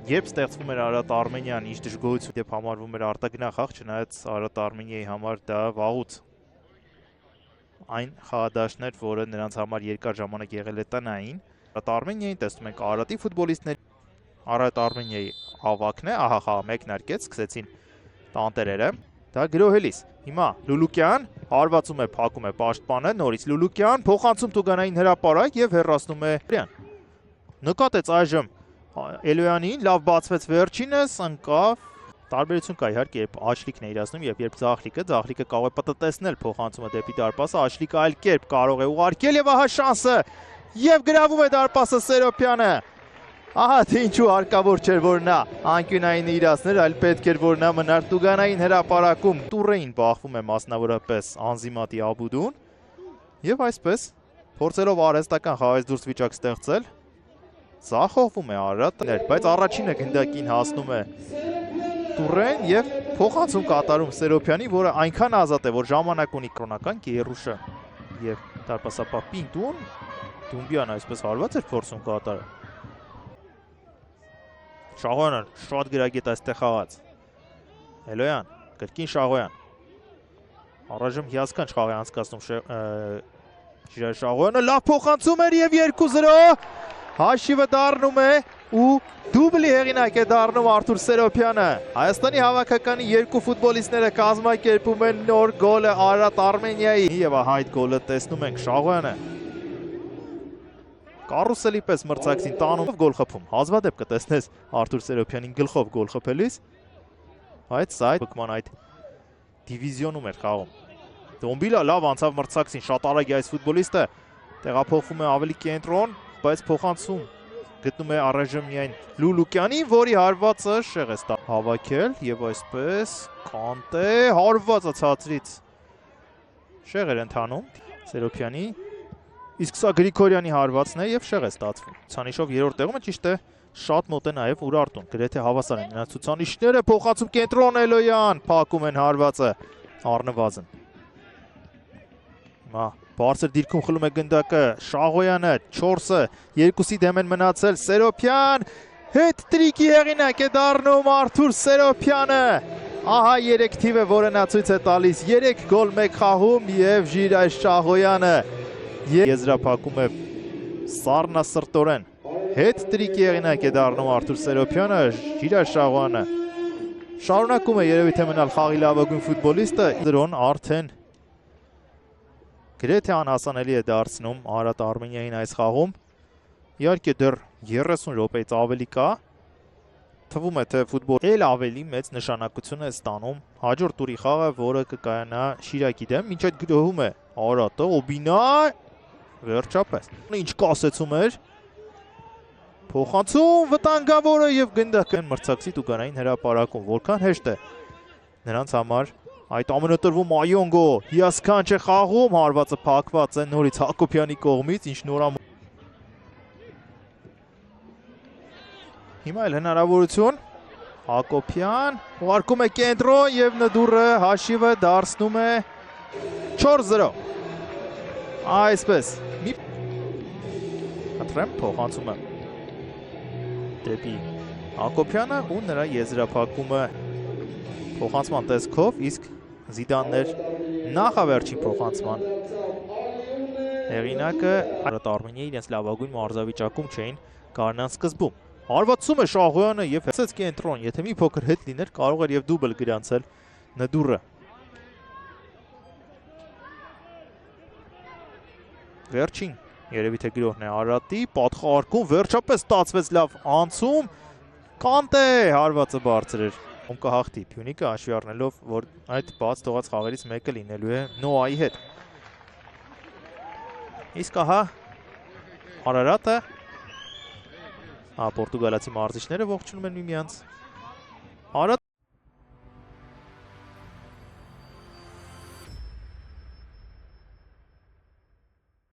Երբ ստեղծվում էր Արարատ Արմենիան, ինչ դժգոհություն դեպ համարվում էր արտագնա խաղ, չնայած Արարատ Արմենիայի համար դա վաղուց այն խաղադաշտներ, որը նրանց համար երկար ժամանակ եղել է տնային։ Արարատ Արմենիային տեսնում ենք Արարատի ֆուտբոլիստներ, Արարատ Արմենիայի ավակն է, ահա խաղը մեկնարկեց, սկսեցին տանտերերը, դա գրոհելիս։ Հիմա Լուլուկյան հարվածում է, փակում է պաշտպանը, նորից Լուլուկյան, փոխանցում Տուգանային հրապարակ եւ հեռացնում է Հրյան։ Նկատեց այժմ Էլոյանին, լավ բացվեց վերջինս, ընկավ։ Տարբերություն կա իհարկե, երբ Աշլիկն է իրացնում եւ երբ Ձախլիկը կարող է պտտեցնել փոխանցումը դեպի դարպասը, Աշլիկը այլ կերպ կարող է ուղարկել եւ ահա շանսը եւ գրավում է դարպասը Սերոպյանը։ Ահա թե ինչու հարկավոր չէր, որ նա անկյունային իրացներ, այլ պետք էր, որ նա մնար Տուգանային հրապարակում։ Տուրեին բախվում է մասնավորապես Անզիմատի Աբուդուն եւ այսպես փորձելով արհեստական խաղից դուրս վիճակ ստեղծել, Զախողվում է Արարատը, բայց առաջինը գնդակին հասնում է Տուրեն եւ փոխանցում կատարում Սերոպյանի, որը այնքան ազատ է, որ ժամանակ ունի կրոնական Կիերուշը եւ դարպասապահ Պինտուն, Դումբյան այսպես հարված էր փորձում կատարել։ Շաղոյանը շատ գրագետ այստեղ խաղաց։ Էլոյան, կրկին Շաղոյան։ Առայժմ հիասքանչ խաղ է անցկացնում Շաղոյանը, լավ փոխանցում էր եւ 2-0 Հաշիվը դառնում է ու դուբլի հեղինակ է դառնում Արթուր Սերոպյանը։ Հայաստանի հավաքականի երկու ֆուտբոլիստները կազմակերպում են նոր գոլը Արարատ Արմենիայի եւ ահա այդ գոլը տեսնում ենք Շաղոյանը։ Կարուսելի պես մրցակցին տանում գոլ խփում։ Հազվադեպ կտեսնես Արթուր Սերոպյանին գլխով գոլ խփելիս, բայց սա այդ դիվիզիոնում էր խաղում։ Դոմբիլա լավ անցավ մրցակցին, շատ արագ է այս ֆուտբոլիստը, տեղափոխվում է ավելի կենտրոն, բայց փոխանցում գտնում է առայժմ միայն Լուլուկյանին, որի հարվածը շեղ է հավաքել եւ այսպես Կանտե հարվածը ցածրից շեղ էր ընթանում Սերոպյանի, իսկ սա Գրիգորյանի հարվածն է եւ շեղ է ստացվում։ Ցուցանիշով երրորդ տեղում է, ճիշտ է, շատ մոտ է նաեւ Ուրարտուն, գրեթե հավասար են նրանց ցուցանիշները, փոխանցում կենտրոն Էլոյան, փակում են հարվածը առնվազն։ Հիմա բարձր դիրքում խլում է գնդակը Շաղոյանը, 4-ը, 2-ի դեմ են մնացել Սերոպյան, հետ-տրիկի հեղինակ է դառնում Արթուր Սերոպյանը։ Ահա 3 թիվը, որը նա ցույց է տալիս, 3 գոլ 1 խաղում եւ Ժիրայր Շաղոյանը եզրափակում է սառնասրտորեն։ Հետ-տրիկի հեղինակ է դառնում Արթուր Սերոպյանը, Ժիրայր Շաղոյանը շարունակում է երևի թե մնալ խաղի լավագույն ֆուտբոլիստը, դրոն արդեն գրեթե անհասանելի է դարձնում Արարատ Արմենիային այս խաղում։ Իհարկե դեռ 30 րոպեից ավելի կա։ Թվում է թե ֆուտբոլը էլ ավելի մեծ նշանակություն է ստանում հաջորդ տուրի խաղը, որը կկայանա Շիրակի դեմ, ինչ այդ գրոհում է Արարատը, Օբինա վերջապես։ Ինչ կասեցում էր։ Փոխանցում վտանգավորը եւ գնդակը մրցակցի Տուգանային հրապարակում, որքան հեշտ է նրանց համար այդ ամենատրվում Այոնգո հիասքանչ է խաղում, հարվածը փակված է նորից Հակոբյանի կողմից, ինչ նորամ։ Հիմա էլ հնարավորություն Հակոբյան ուղարկում է կենտրոն եւ Նդուրը հաշիվը դարձնում է 4-0։ Այսպես Հտրեմ փոխանցումը դեպի Հակոբյանը ու նրա եզրափակումը փոխանցման տեսքով, իսկ Զիդաններ նախավերջին փոխանցման հեղինակը Արարատ Արմենիայի իրենց լավագույն մարզավիճակում չէին գարնան սկզբում։ Հարվածում է Շաղոյանը եւ հեցեց կենտրոն, եթե մի փոքր հետ լիներ, կարող էր եւ դուբլ գրանցել Նդուրը։ Վերջին երևի թե գրոհն է Արարատի, պատխարկում, վերջապես ստացվեց լավ անցում, Կանտե հարվածը բարձր էր։ Կհաղթի Փյունիկը, հաշվի առնելով, որ այդ բաց թողած խաղերից մեկը լինելու է Նոայի հետ։ Իսկ ահա Արարատը, պորտուգալացի մարզիչները ողջունում են միմյանց։